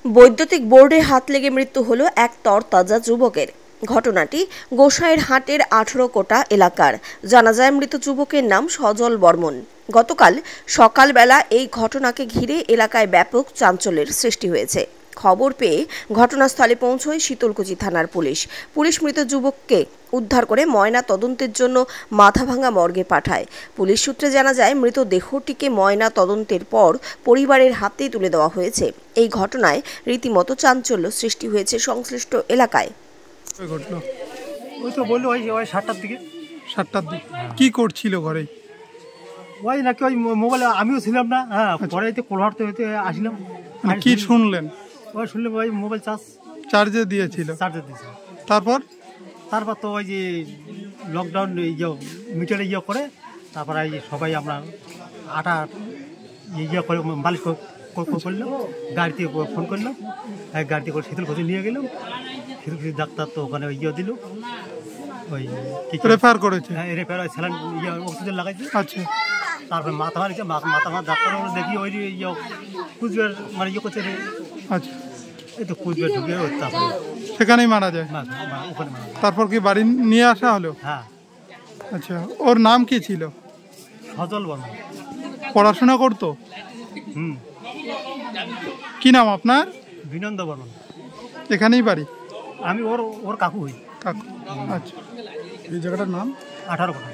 বৈদ্যুতিক বোর্ডে হাত লেগে মৃত্যু হলো এক তরতাজা যুবকের। ঘটনাটি গোসাইরহাটের 18 কোটা এলাকার। জানা যায় মৃত যুবকের নাম সজল বর্মন। গতকাল সকালবেলা এই ঘটনাকে ঘিরে এলাকায় ব্যাপক চাঞ্চল্যের সৃষ্টি হয়েছে। খবর পেয়ে ঘটনাস্থলে পৌঁছয় শীতলকুচি থানার পুলিশ মৃত যুবককে উদ্ধার করে ময়না তদন্তের জন্য মাথাভাঙ্গা মর্গে পাঠায়। পুলিশ সূত্রে জানা যায় মৃত দেহটিকে ময়না তদন্তের পর পরিবারের হাতে তুলে দেওয়া হয়েছে। এই ঘটনায় রীতিমতো চাঞ্চল্য সৃষ্টি হয়েছে সংশ্লিষ্ট এলাকায়। ওই তো বললো ওই 7টার দিকে। 7টার দিকে কি করছিল ঘরে? ওই নাকি ওই মোবাইলে আমিও ছিলাম না। হ্যাঁ, পরে কোলহাট হইতে আসলাম। কি শুনলেন? ওই শুনলাম ওই মোবাইল চার্জে দিয়েছিল। তারপর তো ওই যে লকডাউন মিটারে করে তারপরে সবাই আমরা আটা করে মালিশ করলাম, গাড়িতে ফোন করলাম, গাড়িতে করে শীতলকুচি নিয়ে গেলাম। শীতলকুচি ডাক্তার তো ওখানে দিল, ওই রেফার করেছে। রেফার স্যালাইন অক্সিজেন লাগাইছে। আচ্ছা, তারপরে মাথা ডাক্তার দেখি ওই কুচবিহার মানে করছে। আচ্ছা, এই তো কুচবিহার ঢুকে তারপরে সেখানেই মারা যায়। ওখানে তারপর কি বাড়ি নিয়ে আসা হলো? হ্যাঁ। আচ্ছা, ওর নাম কি ছিল? সজল বর্মন। পড়াশোনা করতো? কি নাম আপনার? বিনন্দ বর্মন। এখানেই বাড়ি? আমি ওর কাকু হই। কাকু। আচ্ছা, এই জায়গাটার নাম 18 কোটা।